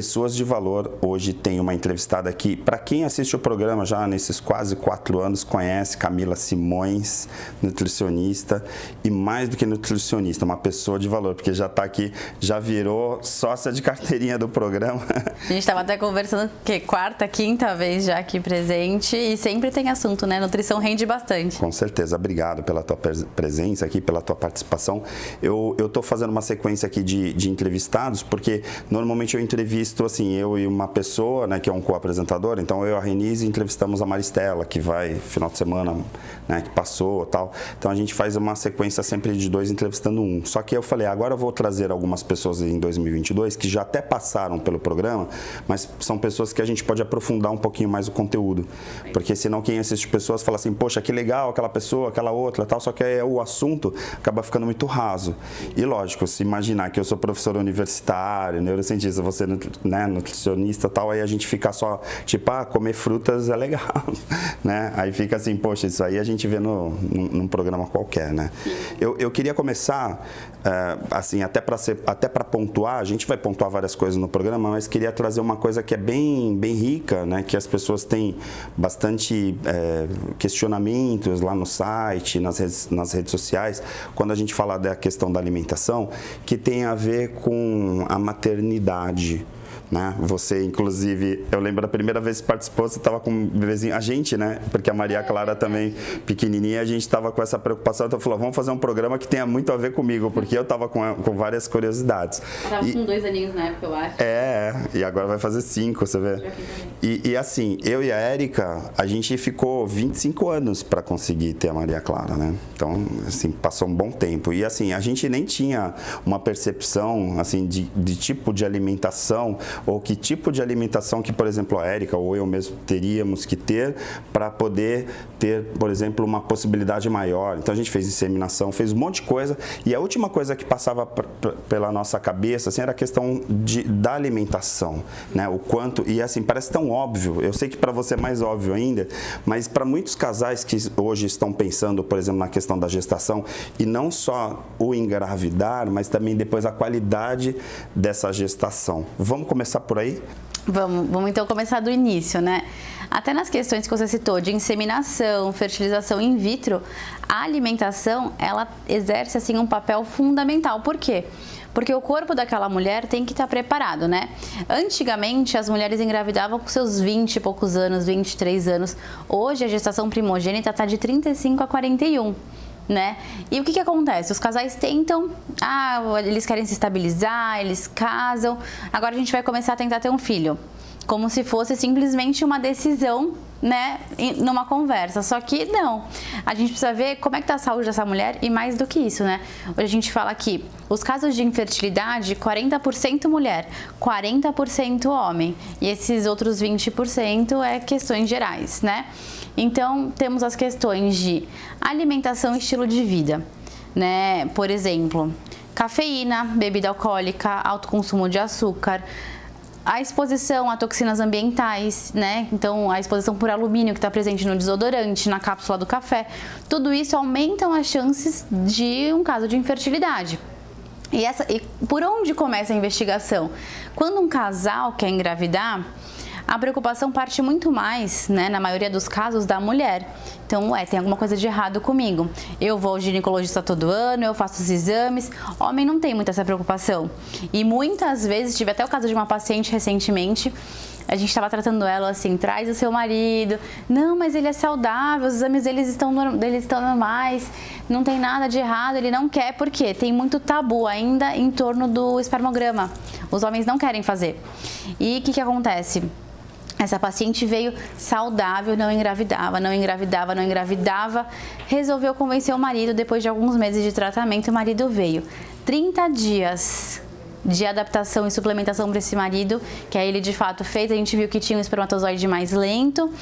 pessoas de valor. Hoje tem uma entrevistada aqui. Para quem assiste o programa já nesses quase 4 anos, conhece Camila Simões, nutricionista, e mais do que nutricionista, uma pessoa de valor, porque já está aqui, já virou sócia de carteirinha do programa. A gente estava até conversando que 4ª, 5ª vez já aqui presente, e sempre tem assunto, né? Nutrição rende bastante. Com certeza. Obrigado pela tua presença aqui, pela tua participação. Eu estou fazendo uma sequência aqui de entrevistados, porque normalmente eu entrevisto, assim, eu e uma pessoa, né, que é um co-apresentador. Então, eu e a Renise entrevistamos a Maristela, que vai final de semana, né, que passou e tal. Então, a gente faz uma sequência sempre de 2 entrevistando um. Só que eu falei, agora eu vou trazer algumas pessoas em 2022 que já até passaram pelo programa, mas são pessoas que a gente pode aprofundar um pouquinho mais o conteúdo. Porque senão quem assiste pessoas fala assim, poxa, que legal aquela pessoa, aquela outra, tal, só que o assunto acaba ficando muito raso. E lógico, se imaginar que eu sou professor universitário, neurocientista, você, né, nutricionista e tal, aí a gente fica só, tipo, comer frutas é legal, né? Aí fica assim, poxa, isso aí a gente vê num programa qualquer, né? Eu queria começar, assim, até para pontuar, a gente vai pontuar várias coisas no programa, mas queria trazer uma coisa que é bem rica, né? Que as pessoas têm bastante questionamentos lá no site, nas redes sociais, quando a gente fala da questão da alimentação, que tem a ver com a maternidade, né? Você, inclusive, eu lembro da primeira vez que participou, você estava com um bebezinho, a gente, né? Porque a Maria Clara também, pequenininha, a gente estava com essa preocupação, então falou, vamos fazer um programa que tenha muito a ver comigo, porque eu estava com várias curiosidades. Eu estava com 2 aninhos na época, eu acho. E agora vai fazer 5, você vê. E assim, eu e a Érica, a gente ficou 25 anos para conseguir ter a Maria Clara, né? Então, assim, passou um bom tempo. E assim, a gente nem tinha uma percepção, assim, de tipo de alimentação, ou que tipo de alimentação que, por exemplo, a Érica ou eu mesmo teríamos que ter para poder ter, por exemplo, uma possibilidade maior. Então a gente fez inseminação, fez um monte de coisa, e a última coisa que passava pela nossa cabeça, assim, era a questão da alimentação, né? O quanto, e assim, parece tão óbvio, eu sei que para você é mais óbvio ainda, mas para muitos casais que hoje estão pensando, por exemplo, na questão da gestação, e não só o engravidar, mas também depois a qualidade dessa gestação. Vamos começar por aí? Vamos então começar do início, né? Até nas questões que você citou de inseminação, fertilização in vitro, a alimentação, ela exerce assim um papel fundamental. Por quê? Porque o corpo daquela mulher tem que estar preparado, né? Antigamente, as mulheres engravidavam com seus 20 e poucos anos, 23 anos. Hoje, a gestação primogênita está de 35 a 41. Né? E o que acontece? Os casais tentam, eles querem se estabilizar, eles casam, agora a gente vai começar a tentar ter um filho, como se fosse simplesmente uma decisão, né, numa conversa, só que não, a gente precisa ver como é que tá a saúde dessa mulher e mais do que isso, né, hoje a gente fala que os casos de infertilidade, 40% mulher, 40% homem, e esses outros 20% é questões gerais, né. Então, temos as questões de alimentação e estilo de vida, né? Por exemplo, cafeína, bebida alcoólica, alto consumo de açúcar, a exposição a toxinas ambientais, né? Então, a exposição por alumínio que está presente no desodorante, na cápsula do café, tudo isso aumentam as chances de um caso de infertilidade. E por onde começa a investigação? Quando um casal quer engravidar, a preocupação parte muito mais, né, na maioria dos casos, da mulher. Então, tem alguma coisa de errado comigo. Eu vou ao ginecologista todo ano, eu faço os exames. Homem não tem muita essa preocupação. E muitas vezes, tive até o caso de uma paciente recentemente, a gente estava tratando ela assim, traz o seu marido. Não, mas ele é saudável, os exames deles estão normais, não tem nada de errado, ele não quer. Por quê? Tem muito tabu ainda em torno do espermograma. Os homens não querem fazer. E o que acontece? Essa paciente veio saudável, não engravidava, resolveu convencer o marido, depois de alguns meses de tratamento, o marido veio. 30 dias de adaptação e suplementação para esse marido, que aí ele de fato fez, a gente viu que tinha um espermatozoide mais lento,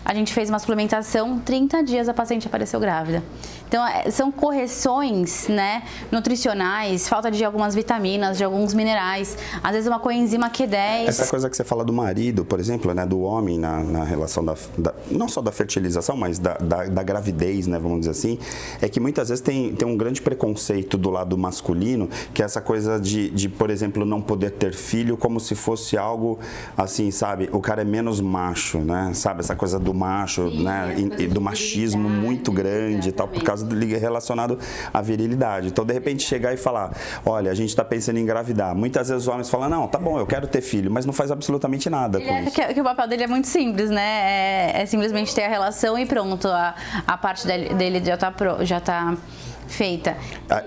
a gente fez uma suplementação, 30 dias a paciente apareceu grávida. Então, são correções, né, nutricionais, falta de algumas vitaminas, de alguns minerais, às vezes uma coenzima Q10. Essa coisa que você fala do marido, por exemplo, né, do homem na relação não só da fertilização, mas da gravidez, né, vamos dizer assim, é que muitas vezes tem um grande preconceito do lado masculino, que é essa coisa de, por exemplo, não poder ter filho como se fosse algo assim, sabe, o cara é menos macho, né, sabe, essa coisa do macho, sim, né, e do machismo muito grande e tal, por causa do relacionado à virilidade. Então, de repente, chegar e falar, olha, a gente está pensando em engravidar. Muitas vezes os homens falam, não, tá bom, eu quero ter filho, mas não faz absolutamente nada com isso. Que o papel dele é muito simples, né? É simplesmente ter a relação e pronto, a parte dele já tá feita.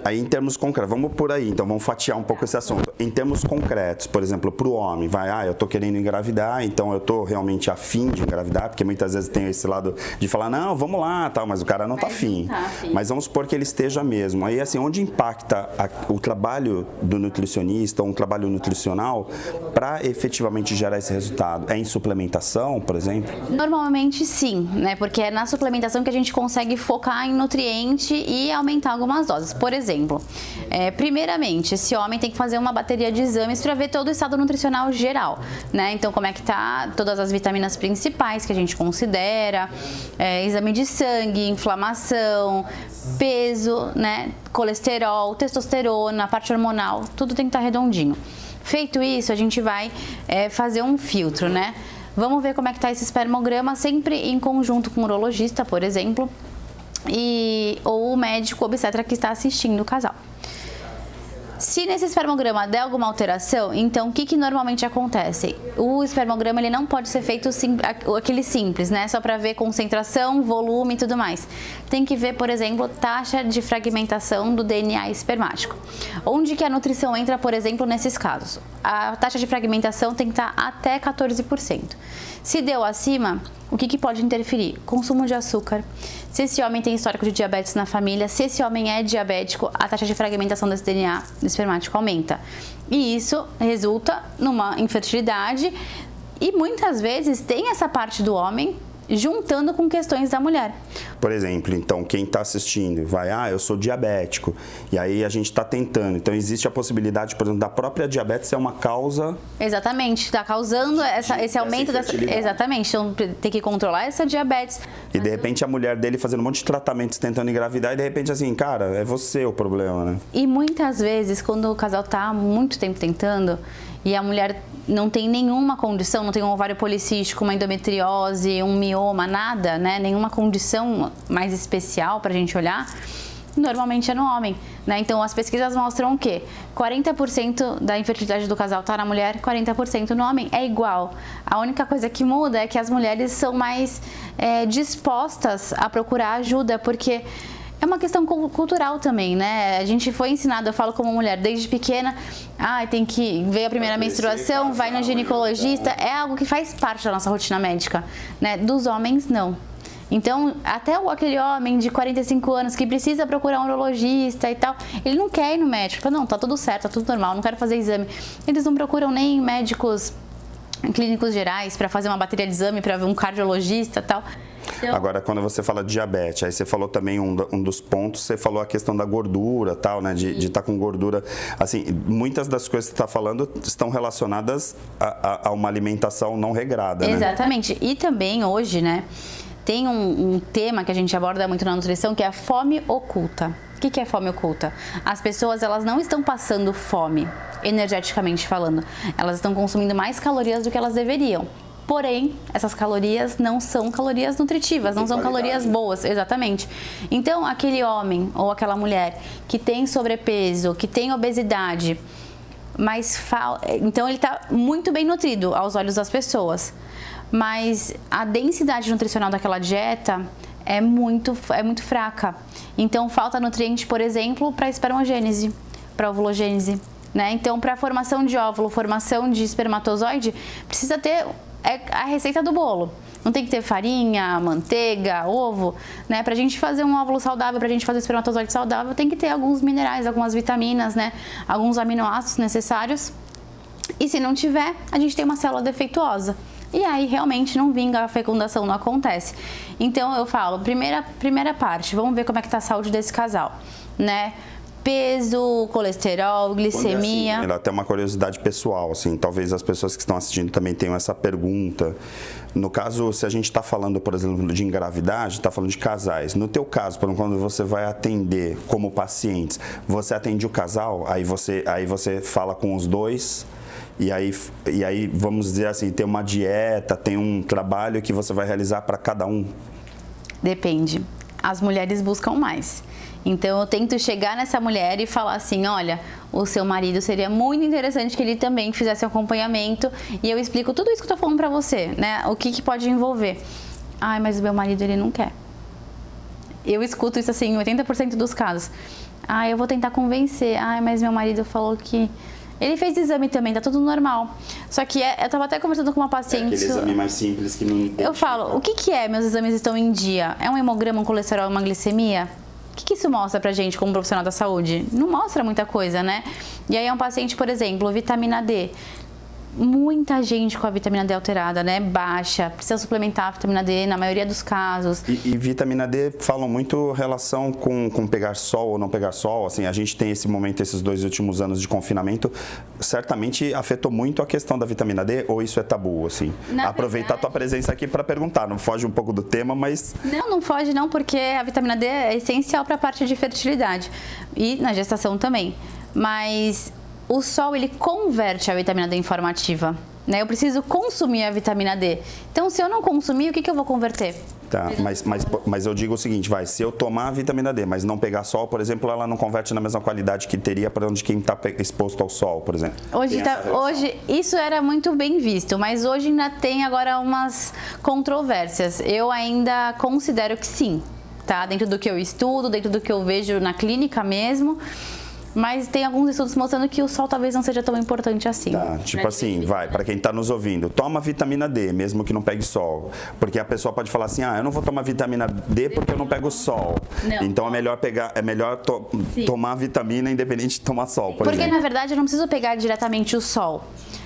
Aí, em termos concretos, vamos por aí, então vamos fatiar um pouco esse assunto. Em termos concretos, por exemplo, para o homem, eu tô querendo engravidar, então eu tô realmente afim de engravidar, porque muitas vezes tem esse lado de falar, não, vamos lá, tal, mas o cara não tá afim. Mas vamos supor que ele esteja mesmo. Aí, assim, onde impacta o trabalho do nutricionista, um trabalho nutricional, para efetivamente gerar esse resultado? É em suplementação, por exemplo? Normalmente sim, né? Porque é na suplementação que a gente consegue focar em nutriente e aumentar algumas doses. Por exemplo, primeiramente, esse homem tem que fazer uma bateria de exames para ver todo o estado nutricional geral, né? Então, como é que tá todas as vitaminas principais que a gente considera, exame de sangue, inflamação, peso, né? Colesterol, testosterona, parte hormonal, tudo tem que estar redondinho. Feito isso, a gente vai fazer um filtro, né? Vamos ver como é que tá esse espermograma, sempre em conjunto com o urologista, por exemplo, ou o médico obstetra que está assistindo o casal. Se nesse espermograma der alguma alteração, então o que normalmente acontece? O espermograma ele não pode ser feito aquele simples, né? Só para ver concentração, volume e tudo mais. Tem que ver, por exemplo, taxa de fragmentação do DNA espermático. Onde que a nutrição entra, por exemplo, nesses casos? A taxa de fragmentação tem que estar até 14%. Se deu acima, o que pode interferir? Consumo de açúcar. Se esse homem tem histórico de diabetes na família, se esse homem é diabético, a taxa de fragmentação desse DNA espermático aumenta. E isso resulta numa infertilidade e muitas vezes tem essa parte do homem juntando com questões da mulher. Por exemplo, então, quem está assistindo eu sou diabético, e aí a gente está tentando. Então, existe a possibilidade, por exemplo, da própria diabetes ser uma causa... Exatamente, está causando esse aumento dessa... Exatamente, então tem que controlar essa diabetes. E, de repente, a mulher dele fazendo um monte de tratamentos, tentando engravidar, e, de repente, assim, cara, é você o problema, né? E, muitas vezes, quando o casal está há muito tempo tentando, e a mulher não tem nenhuma condição, não tem um ovário policístico, uma endometriose, um mioma, nada, né? Nenhuma condição mais especial para a gente olhar, normalmente é no homem, né? Então, as pesquisas mostram o quê? 40% da infertilidade do casal está na mulher, 40% no homem, é igual. A única coisa que muda é que as mulheres são mais dispostas a procurar ajuda, porque... é uma questão cultural também, né? A gente foi ensinado, eu falo como mulher, desde pequena, tem que ver a primeira menstruação, vai no ginecologista, é algo que faz parte da nossa rotina médica, né? Dos homens, não. Então, até aquele homem de 45 anos que precisa procurar um urologista e tal, ele não quer ir no médico, fala, não, tá tudo certo, tá tudo normal, não quero fazer exame. Eles não procuram nem médicos clínicos gerais para fazer uma bateria de exame, para ver um cardiologista e tal. Então... Agora, quando você fala de diabetes, aí você falou também um dos pontos, você falou a questão da gordura, tal, né? De estar com gordura. Assim, muitas das coisas que você está falando estão relacionadas a uma alimentação não regrada, né? Exatamente. E também hoje, né, tem um tema que a gente aborda muito na nutrição, que é a fome oculta. O que é fome oculta? As pessoas, elas não estão passando fome, energeticamente falando. Elas estão consumindo mais calorias do que elas deveriam. Porém, essas calorias não são calorias nutritivas, não são calorias boas, exatamente. Então, aquele homem ou aquela mulher que tem sobrepeso, que tem obesidade, então ele está muito bem nutrido aos olhos das pessoas, mas a densidade nutricional daquela dieta é muito fraca. Então, falta nutriente, por exemplo, para espermogênese, para ovulogênese, né? Então, para a formação de óvulo, formação de espermatozoide, precisa ter a receita do bolo. Não tem que ter farinha, manteiga, ovo, né? Pra gente fazer um óvulo saudável, pra gente fazer um espermatozoide saudável, tem que ter alguns minerais, algumas vitaminas, né? Alguns aminoácidos necessários. E se não tiver, a gente tem uma célula defeituosa, E aí realmente não vinga, a fecundação não acontece. Então eu falo, primeira parte, vamos ver como é que tá a saúde desse casal, né? Peso, colesterol, glicemia. Assim, ela tem uma curiosidade pessoal, assim, talvez as pessoas que estão assistindo também tenham essa pergunta. No caso, se a gente está falando, por exemplo, de engravidar, está falando de casais. No teu caso, por exemplo, quando você vai atender como paciente, você atende o casal, aí você fala com os dois. E aí, vamos dizer assim, tem uma dieta, tem um trabalho que você vai realizar para cada um? Depende. As mulheres buscam mais. Então, eu tento chegar nessa mulher e falar assim, olha, o seu marido seria muito interessante que ele também fizesse um acompanhamento. E eu explico tudo isso que eu tô falando pra você, né? O que pode envolver. Ai, mas o meu marido, ele não quer. Eu escuto isso assim em 80% dos casos. Ai, eu vou tentar convencer. Ai, mas meu marido falou que... Ele fez exame também, tá tudo normal. Só que eu tava até conversando com uma paciente... Aquele exame mais simples que não... Eu falo, o que é meus exames estão em dia? É um hemograma, um colesterol, uma glicemia? O que isso mostra pra gente como profissional da saúde? Não mostra muita coisa, né? E aí é um paciente, por exemplo, vitamina D. Muita gente com a vitamina D alterada, né? Baixa, precisa suplementar a vitamina D na maioria dos casos. E vitamina D falam muito relação com pegar sol ou não pegar sol. Assim, a gente tem esse momento, esses 2 últimos anos de confinamento, certamente afetou muito a questão da vitamina D, ou isso é tabu, assim? Aproveitar a tua presença aqui para perguntar, não foge um pouco do tema, mas... Não foge não, porque a vitamina D é essencial para a parte de fertilidade e na gestação também. Mas... o sol, ele converte a vitamina D em forma ativa, né? Eu preciso consumir a vitamina D. Então, se eu não consumir, o que eu vou converter? Tá, mas eu digo o seguinte, se eu tomar a vitamina D, mas não pegar sol, por exemplo, ela não converte na mesma qualidade que teria para onde quem está exposto ao sol, por exemplo. Hoje, isso era muito bem visto, mas hoje ainda tem agora umas controvérsias. Eu ainda considero que sim, tá? Dentro do que eu estudo, dentro do que eu vejo na clínica mesmo. Mas tem alguns estudos mostrando que o sol talvez não seja tão importante assim. Tá, tipo assim, para quem está nos ouvindo, toma vitamina D, mesmo que não pegue sol. Porque a pessoa pode falar assim, eu não vou tomar vitamina D porque eu não pego sol. Não. Então é melhor tomar vitamina independente de tomar sol, por exemplo. Porque na verdade eu não preciso pegar diretamente o sol.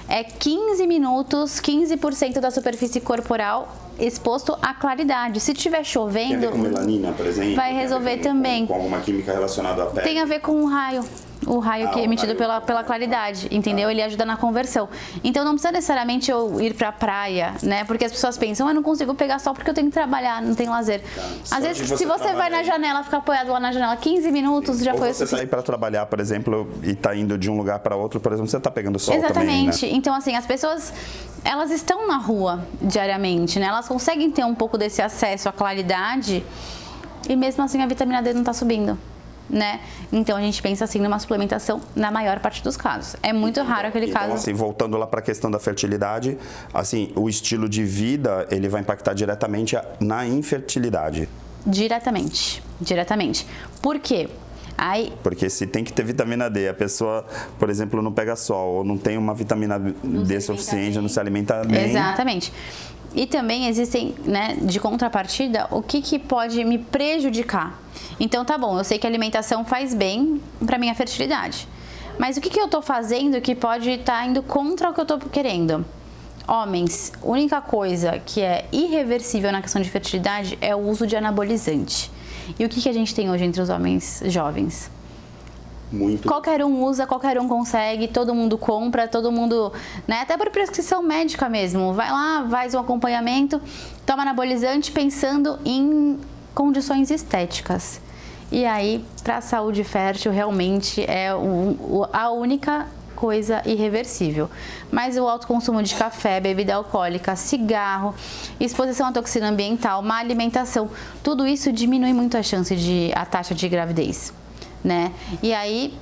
É 15 minutos, 15% da superfície corporal exposto à claridade. Se estiver chovendo... Tem a ver com melanina, por exemplo? Vai resolver também. Com alguma química relacionada à pele? Tem a ver com o raio. O raio que é emitido pela claridade, entendeu? Ele ajuda na conversão. Então não precisa necessariamente eu ir pra praia, né? Porque as pessoas pensam, eu não consigo pegar sol porque eu tenho que trabalhar, não tenho lazer. Às vezes, se você vai na janela, ficar apoiado lá na janela 15 minutos, já foi... Ou você sair para trabalhar, por exemplo, e tá indo de um lugar para outro, por exemplo, você tá pegando sol também, né? Exatamente. Então, assim, as pessoas, elas estão na rua diariamente, né? Elas conseguem ter um pouco desse acesso à claridade e mesmo assim a vitamina D não tá subindo, né? Então a gente pensa assim numa suplementação na maior parte dos casos. É muito raro aquele caso. Assim, voltando lá para a questão da fertilidade, assim, o estilo de vida, ele vai impactar diretamente na infertilidade. Diretamente. Por quê? Porque se tem que ter vitamina D, a pessoa, por exemplo, não pega sol ou não tem uma vitamina D suficiente, não se alimenta bem. Exatamente. E também existem, né, de contrapartida, o que pode me prejudicar. Então tá bom, eu sei que a alimentação faz bem para minha fertilidade. Mas o que eu tô fazendo que pode estar indo contra o que eu tô querendo? Homens, a única coisa que é irreversível na questão de fertilidade é o uso de anabolizante. E o que a gente tem hoje entre os homens jovens? Muito. Qualquer um usa, qualquer um consegue, todo mundo compra, todo mundo, né? Até por prescrição médica mesmo. Vai lá, faz um acompanhamento, toma anabolizante pensando em condições estéticas. E aí, para a saúde fértil, realmente é a única coisa irreversível. Mas o alto consumo de café, bebida alcoólica, cigarro, exposição à toxina ambiental, má alimentação, tudo isso diminui muito a taxa de gravidez, né? E aí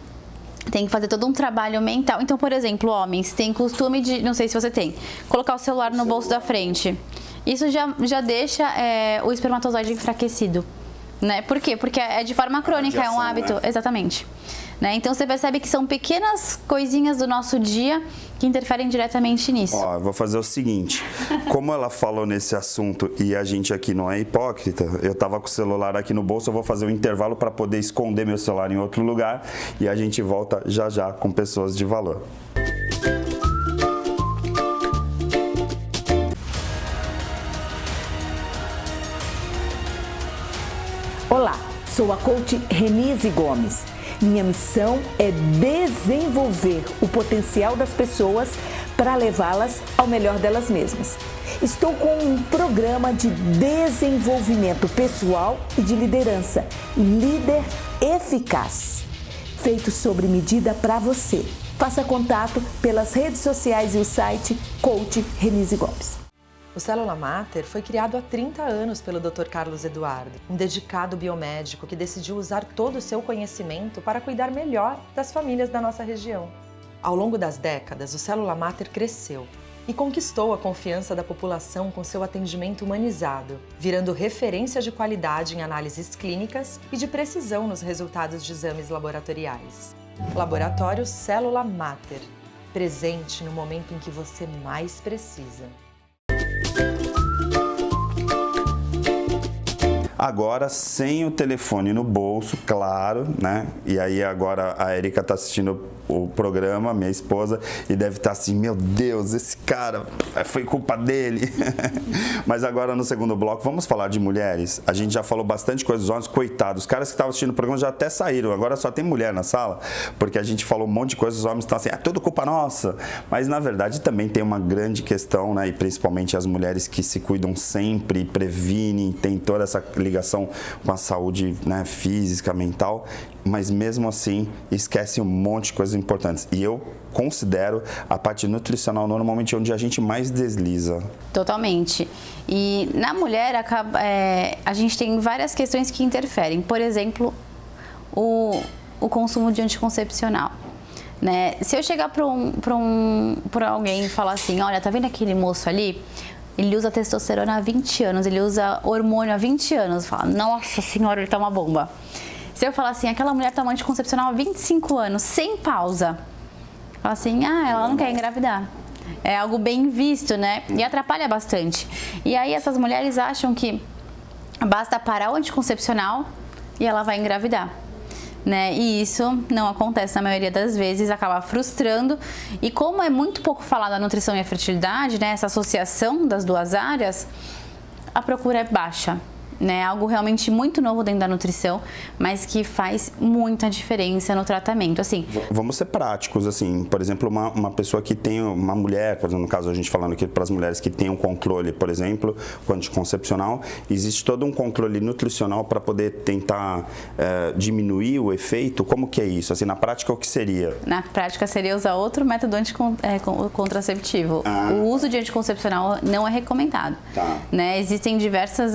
tem que fazer todo um trabalho mental. Então, por exemplo, homens têm costume de, não sei se você tem, colocar o celular no bolso da frente. Isso já deixa o espermatozoide enfraquecido, né? Por quê? Porque é de forma crônica, é um hábito. Né? Exatamente. Né? Então você percebe que são pequenas coisinhas do nosso dia que interferem diretamente nisso. Eu vou fazer o seguinte, como ela falou nesse assunto e a gente aqui não é hipócrita, eu tava com o celular aqui no bolso, eu vou fazer um intervalo para poder esconder meu celular em outro lugar e a gente volta já com pessoas de valor. sou a coach Renise Gomes. Minha missão é desenvolver o potencial das pessoas para levá-las ao melhor delas mesmas. Estou com um programa de desenvolvimento pessoal e de liderança, Líder Eficaz, feito sob medida para você. Faça contato pelas redes sociais e o site Coach Renise Gomes. O Célula Mater foi criado há 30 anos pelo Dr. Carlos Eduardo, um dedicado biomédico que decidiu usar todo o seu conhecimento para cuidar melhor das famílias da nossa região. Ao longo das décadas, o Célula Mater cresceu e conquistou a confiança da população com seu atendimento humanizado, virando referência de qualidade em análises clínicas e de precisão nos resultados de exames laboratoriais. Laboratório Célula Mater, presente no momento em que você mais precisa. Agora, sem o telefone no bolso, claro, né? E aí agora a Erika está assistindo o programa, minha esposa, e deve estar assim, meu Deus, esse cara, foi culpa dele. Mas agora no segundo bloco, vamos falar de mulheres. A gente já falou bastante coisa dos homens, coitados. Os caras que estavam assistindo o programa já até saíram, agora só tem mulher na sala, porque a gente falou um monte de coisa, os homens estão assim, é tudo culpa nossa. Mas na verdade também tem uma grande questão, né? E principalmente as mulheres que se cuidam sempre, previnem, tem toda essa ligação com a saúde, né, física, mental, mas mesmo assim esquecem um monte de coisas importantes. E eu considero a parte nutricional normalmente onde a gente mais desliza. Totalmente. E na mulher a gente tem várias questões que interferem. Por exemplo, o consumo de anticoncepcional. Né? Se eu chegar para alguém e falar assim, olha, tá vendo aquele moço ali? Ele usa testosterona há 20 anos, ele usa hormônio há 20 anos. Fala, nossa senhora, ele tá uma bomba. Se eu falar assim, aquela mulher toma anticoncepcional há 25 anos, sem pausa. Fala assim, ela não quer engravidar. É algo bem visto, né? E atrapalha bastante. E aí essas mulheres acham que basta parar o anticoncepcional e ela vai engravidar. Né? E isso não acontece na maioria das vezes, acaba frustrando. E como é muito pouco falado a nutrição e a fertilidade, né? Essa associação das duas áreas, a procura é baixa. Né? Algo realmente muito novo dentro da nutrição, mas que faz muita diferença no tratamento. Assim, vamos ser práticos, assim, por exemplo, uma pessoa que tem, uma mulher, por exemplo, no caso a gente falando aqui para as mulheres que têm um controle, por exemplo, com anticoncepcional, existe todo um controle nutricional para poder tentar diminuir o efeito. Como que é isso? Assim, na prática, o que seria? Na prática seria usar outro método contraceptivo. O uso de anticoncepcional não é recomendado. Tá. Né? Existem diversos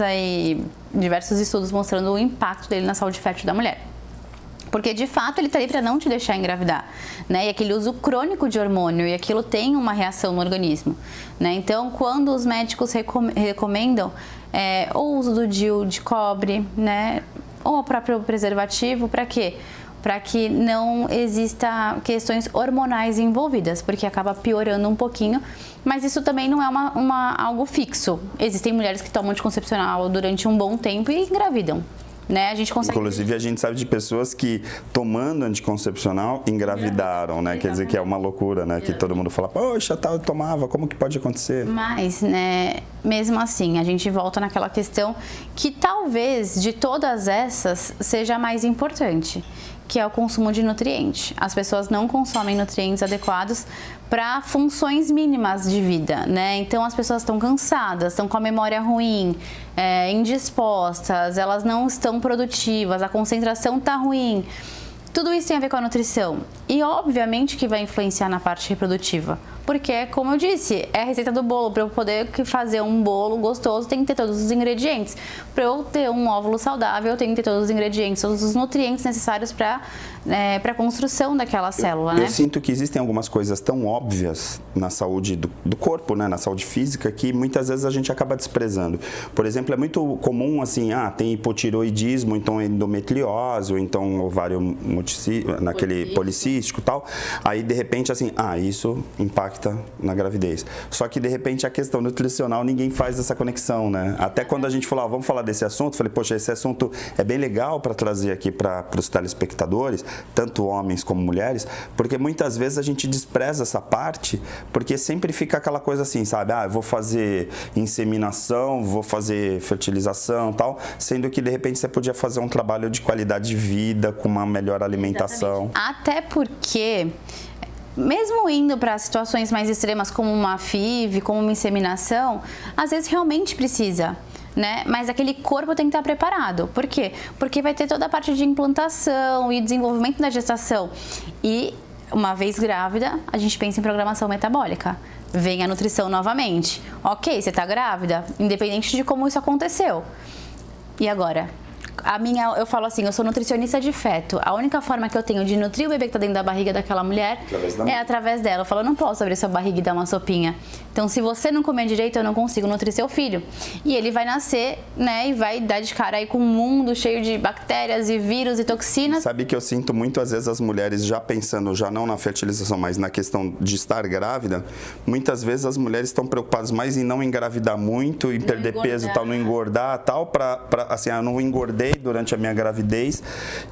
estudos mostrando o impacto dele na saúde fértil da mulher. Porque, de fato, ele está aí para não te deixar engravidar, né? E aquele uso crônico de hormônio, e aquilo tem uma reação no organismo, né? Então, quando os médicos recomendam o uso do DIU de cobre, né? Ou o próprio preservativo, para quê? Para que não exista questões hormonais envolvidas, porque acaba piorando um pouquinho, mas isso também não é algo fixo. Existem mulheres que tomam anticoncepcional durante um bom tempo e engravidam. Né? A gente consegue... Inclusive, a gente sabe de pessoas que, tomando anticoncepcional, engravidaram, né? Quer dizer que é uma loucura, né? Que todo mundo fala, poxa, eu tomava, como que pode acontecer? Mas, né, mesmo assim, a gente volta naquela questão que talvez, de todas essas, seja a mais importante, que é o consumo de nutrientes. As pessoas não consomem nutrientes adequados para funções mínimas de vida, né? Então as pessoas estão cansadas, estão com a memória ruim, indispostas, elas não estão produtivas, a concentração está ruim. Tudo isso tem a ver com a nutrição e obviamente que vai influenciar na parte reprodutiva, porque, como eu disse, é a receita do bolo. Para eu poder fazer um bolo gostoso, tem que ter todos os ingredientes. Para eu ter um óvulo saudável, eu tenho que ter todos os ingredientes, todos os nutrientes necessários para a construção daquela célula. Eu sinto que existem algumas coisas tão óbvias na saúde do corpo, né, na saúde física, que muitas vezes a gente acaba desprezando. Por exemplo, é muito comum, assim, tem hipotiroidismo, então endometriose, ou então ovário policístico e tal. Aí, de repente, assim, isso impacta impacta na gravidez. Só que, de repente, a questão nutricional, ninguém faz essa conexão, né? Até quando a gente falou, vamos falar desse assunto, falei, poxa, esse assunto é bem legal para trazer aqui para os telespectadores, tanto homens como mulheres, porque muitas vezes a gente despreza essa parte, porque sempre fica aquela coisa assim, sabe? Eu vou fazer inseminação, vou fazer fertilização e tal, sendo que, de repente, você podia fazer um trabalho de qualidade de vida, com uma melhor alimentação. Exatamente. Até porque, mesmo indo para situações mais extremas como uma FIV, como uma inseminação, às vezes realmente precisa, né? Mas aquele corpo tem que estar preparado. Por quê? Porque vai ter toda a parte de implantação e desenvolvimento da gestação. E, uma vez grávida, a gente pensa em programação metabólica. Vem a nutrição novamente. Ok, você está grávida, independente de como isso aconteceu. E agora? Eu falo assim, eu sou nutricionista de feto. A única forma que eu tenho de nutrir o bebê que está dentro da barriga daquela mulher é através dela. Eu falo, eu não posso abrir sua barriga e dar uma sopinha. Então, se você não comer direito, eu não consigo nutrir seu filho. E ele vai nascer, né, e vai dar de cara aí com um mundo cheio de bactérias e vírus e toxinas. Sabe que eu sinto muito, às vezes, as mulheres já pensando, já não na fertilização, mas na questão de estar grávida, muitas vezes as mulheres estão preocupadas mais em não engravidar muito, em perder peso, tal, não engordar, tal, assim, eu não engordei durante a minha gravidez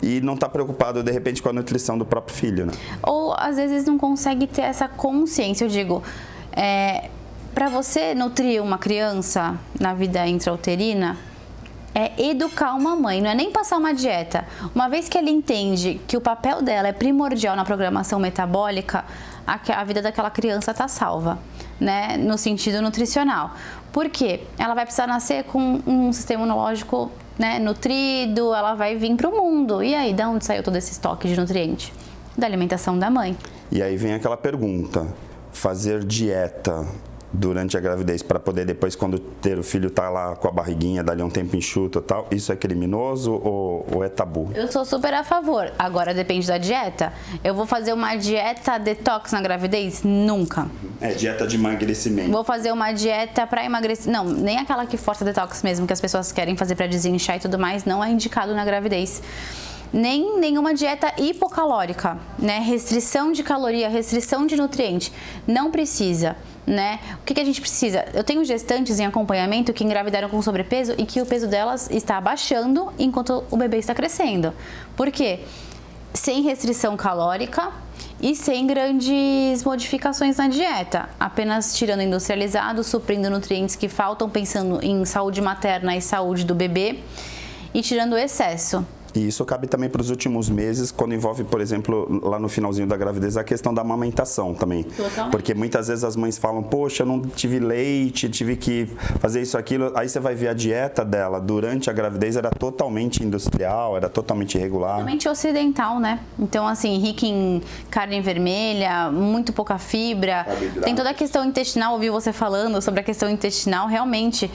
e não está preocupado, de repente, com a nutrição do próprio filho, né? Ou, às vezes, não consegue ter essa consciência. Eu digo, para você nutrir uma criança na vida intrauterina, é educar uma mãe, não é nem passar uma dieta. Uma vez que ele entende que o papel dela é primordial na programação metabólica, a vida daquela criança está salva, né? No sentido nutricional. Por quê? Ela vai precisar nascer com um sistema imunológico, né, nutrido, ela vai vir para o mundo. E aí, de onde saiu todo esse estoque de nutriente? Da alimentação da mãe. E aí vem aquela pergunta, fazer dieta durante a gravidez para poder depois, quando ter o filho, tá lá com a barriguinha, dali um tempo enxuto e tal, isso é criminoso ou é tabu? Eu sou super a favor. Agora depende da dieta. Eu vou fazer uma dieta detox na gravidez? Nunca. Dieta de emagrecimento. Vou fazer uma dieta para emagrecer. Não, nem aquela que força detox mesmo, que as pessoas querem fazer para desinchar e tudo mais, não é indicado na gravidez. Nem nenhuma dieta hipocalórica, né? Restrição de caloria, restrição de nutriente. Não precisa, né? O que a gente precisa? Eu tenho gestantes em acompanhamento que engravidaram com sobrepeso e que o peso delas está abaixando enquanto o bebê está crescendo. Por quê? Sem restrição calórica e sem grandes modificações na dieta. Apenas tirando industrializado, suprindo nutrientes que faltam, pensando em saúde materna e saúde do bebê e tirando o excesso. E isso cabe também para os últimos meses, quando envolve, por exemplo, lá no finalzinho da gravidez, a questão da amamentação também. Totalmente. Porque muitas vezes as mães falam, poxa, eu não tive leite, tive que fazer isso, aquilo. Aí você vai ver a dieta dela durante a gravidez, era totalmente industrial, era totalmente irregular. Totalmente ocidental, né? Então, assim, rica em carne vermelha, muito pouca fibra. Tem toda a questão intestinal, ouvi você falando sobre a questão intestinal, realmente.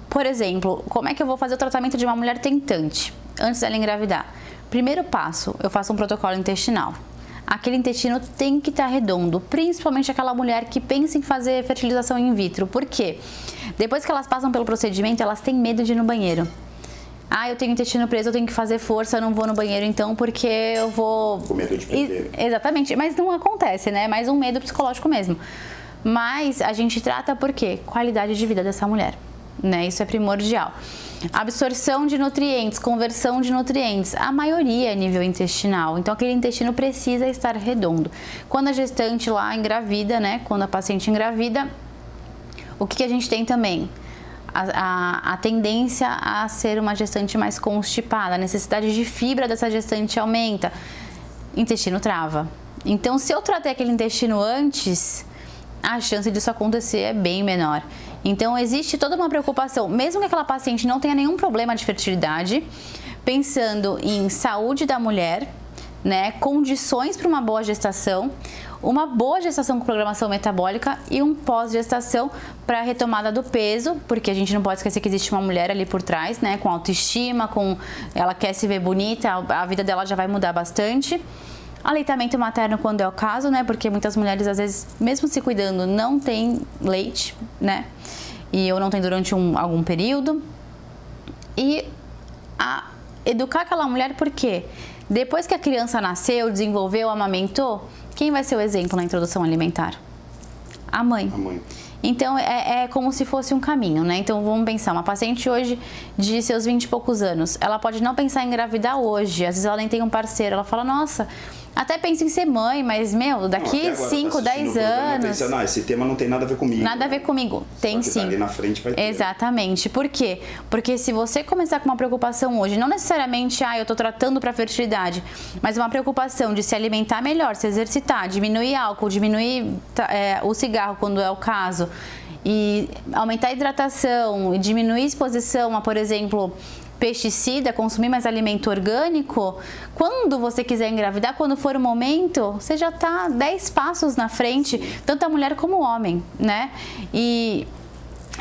Por exemplo, como é que eu vou fazer o tratamento de uma mulher tentante antes dela engravidar? Primeiro passo, eu faço um protocolo intestinal. Aquele intestino tem que estar redondo, principalmente aquela mulher que pensa em fazer fertilização in vitro. Por quê? Depois que elas passam pelo procedimento, elas têm medo de ir no banheiro. Eu tenho intestino preso, eu tenho que fazer força, eu não vou no banheiro então porque eu vou... Com medo de perder. Exatamente, mas não acontece, né? É mais um medo psicológico mesmo. Mas a gente trata por quê? Qualidade de vida dessa mulher. Né? Isso é primordial. Absorção de nutrientes, conversão de nutrientes, a maioria é nível intestinal, então aquele intestino precisa estar redondo. Quando a gestante lá engravida, né? Quando a paciente engravida, o que a gente tem também? A tendência a ser uma gestante mais constipada, a necessidade de fibra dessa gestante aumenta, intestino trava. Então, se eu tratei aquele intestino antes, a chance disso acontecer é bem menor. Então, existe toda uma preocupação, mesmo que aquela paciente não tenha nenhum problema de fertilidade, pensando em saúde da mulher, né, condições para uma boa gestação com programação metabólica e um pós-gestação para a retomada do peso, porque a gente não pode esquecer que existe uma mulher ali por trás, né, com autoestima, ela quer se ver bonita, a vida dela já vai mudar bastante. Aleitamento materno quando é o caso, né? Porque muitas mulheres, às vezes, mesmo se cuidando, não tem leite, né? Ou não tem durante algum período. E educar aquela mulher, por quê? Depois que a criança nasceu, desenvolveu, amamentou, quem vai ser o exemplo na introdução alimentar? A mãe. A mãe. Então, é como se fosse um caminho, né? Então, vamos pensar, uma paciente hoje de seus 20 e poucos anos, ela pode não pensar em engravidar hoje, às vezes ela nem tem um parceiro, ela fala, nossa, até penso em ser mãe, mas, meu, daqui 5, 10 anos... Pensando, não, esse tema não tem nada a ver comigo. Nada a ver comigo, tem sim. Ali na frente vai ter. Exatamente. Por quê? Porque se você começar com uma preocupação hoje, não necessariamente, eu tô tratando para fertilidade, mas uma preocupação de se alimentar melhor, se exercitar, diminuir álcool, diminuir o cigarro quando é o caso, e aumentar a hidratação, e diminuir a exposição a, por exemplo, pesticida, consumir mais alimento orgânico, quando você quiser engravidar, quando for o momento, você já está 10 passos na frente, tanto a mulher como o homem, né? E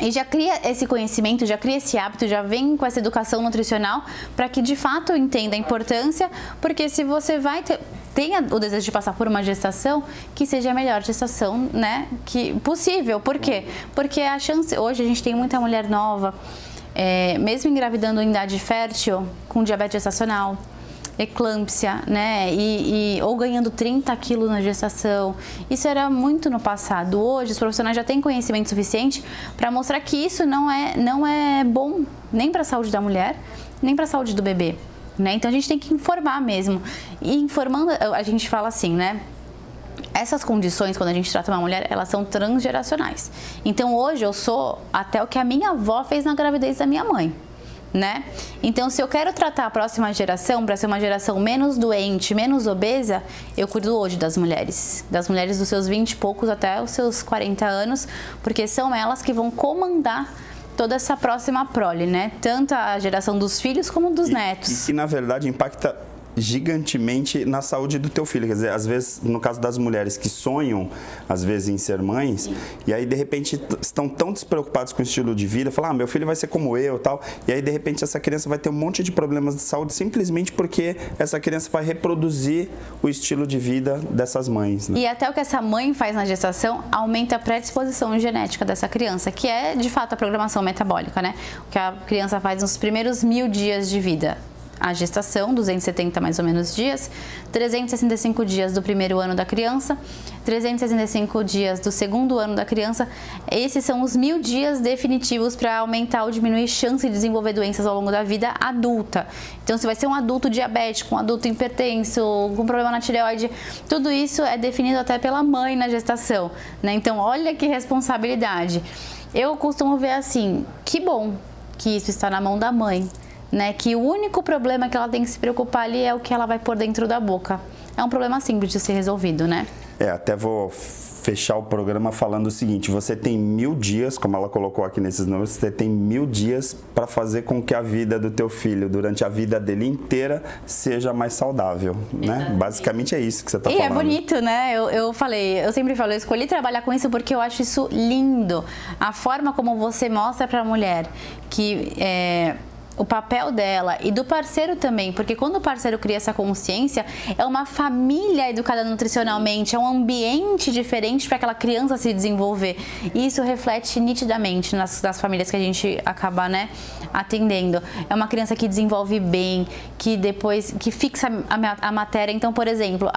já cria esse conhecimento, já cria esse hábito, já vem com essa educação nutricional para que de fato entenda a importância, porque se você tenha o desejo de passar por uma gestação, que seja a melhor gestação, né, que possível. Por quê? Porque a chance, hoje a gente tem muita mulher nova, mesmo engravidando em idade fértil, com diabetes gestacional, eclâmpsia, né, ou ganhando 30 quilos na gestação. Isso era muito no passado. Hoje os profissionais já têm conhecimento suficiente para mostrar que isso não é bom nem para a saúde da mulher, nem para a saúde do bebê, né? Então a gente tem que informar mesmo. E informando, a gente fala assim, né? Essas condições, quando a gente trata uma mulher, elas são transgeracionais. Então hoje eu sou até o que a minha avó fez na gravidez da minha mãe, né? Então, se eu quero tratar a próxima geração para ser uma geração menos doente, menos obesa, eu cuido hoje das mulheres dos seus 20 e poucos até os seus 40 anos, porque são elas que vão comandar toda essa próxima prole, né? Tanto a geração dos filhos como dos netos. E na verdade impacta gigantemente na saúde do teu filho, quer dizer, às vezes, no caso das mulheres que sonham, às vezes, em ser mães, e aí, de repente, estão tão despreocupados com o estilo de vida, falam, meu filho vai ser como eu, tal, e aí, de repente, essa criança vai ter um monte de problemas de saúde simplesmente porque essa criança vai reproduzir o estilo de vida dessas mães, né? E até o que essa mãe faz na gestação aumenta a predisposição genética dessa criança, que é, de fato, a programação metabólica, né? O que a criança faz nos primeiros 1000 dias de vida. A gestação, 270 mais ou menos dias, 365 dias do primeiro ano da criança, 365 dias do segundo ano da criança. Esses são os 1000 dias definitivos para aumentar ou diminuir chance de desenvolver doenças ao longo da vida adulta. Então, se vai ser um adulto diabético, um adulto hipertenso, com problema na tireoide, tudo isso é definido até pela mãe na gestação, né? Então, olha que responsabilidade. Eu costumo ver assim, que bom que isso está na mão da mãe, né, que o único problema que ela tem que se preocupar ali é o que ela vai pôr dentro da boca. É um problema simples de ser resolvido, né? Até vou fechar o programa falando o seguinte, você tem 1000 dias, como ela colocou aqui nesses números, você tem 1000 dias para fazer com que a vida do teu filho, durante a vida dele inteira, seja mais saudável, né? Basicamente é isso que você está falando. E é bonito, né? Eu sempre falo, eu escolhi trabalhar com isso porque eu acho isso lindo. A forma como você mostra para a mulher que o papel dela e do parceiro também, porque quando o parceiro cria essa consciência, é uma família educada nutricionalmente, é um ambiente diferente para aquela criança se desenvolver. E isso reflete nitidamente nas famílias que a gente acaba, né, atendendo. É uma criança que desenvolve bem, que depois que fixa a matéria. Então, por exemplo,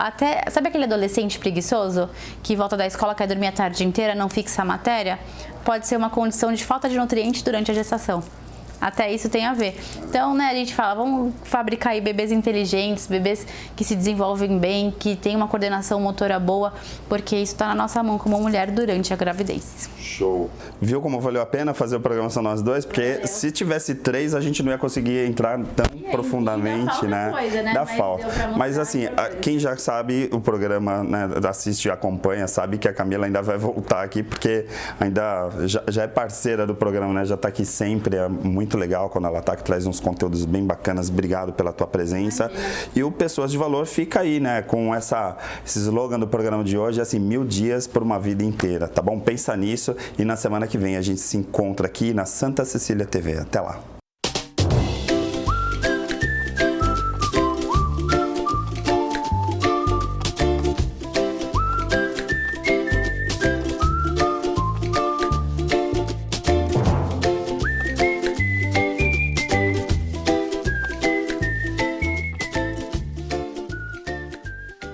sabe aquele adolescente preguiçoso que volta da escola, quer dormir a tarde inteira, não fixa a matéria? Pode ser uma condição de falta de nutrientes durante a gestação. Até isso tem a ver. Então, né, a gente fala, vamos fabricar aí bebês inteligentes, bebês que se desenvolvem bem, que têm uma coordenação motora boa, porque isso está na nossa mão como mulher durante a gravidez. Show! Viu como valeu a pena fazer o programa Só Nós Dois? Porque se tivesse 3, a gente não ia conseguir entrar tão profundamente, né? Coisa, né? Dá falta. Mas assim, quem já sabe o programa, né, assiste e acompanha, sabe que a Camila ainda vai voltar aqui, porque ainda já é parceira do programa, né? Já está aqui sempre, é muito legal quando ela tá, que traz uns conteúdos bem bacanas. Obrigado pela tua presença. E o Pessoas de Valor fica aí, né, com esse slogan do programa de hoje, assim, 1000 dias por uma vida inteira, tá bom? Pensa nisso e na semana que vem a gente se encontra aqui na Santa Cecília TV. Até lá.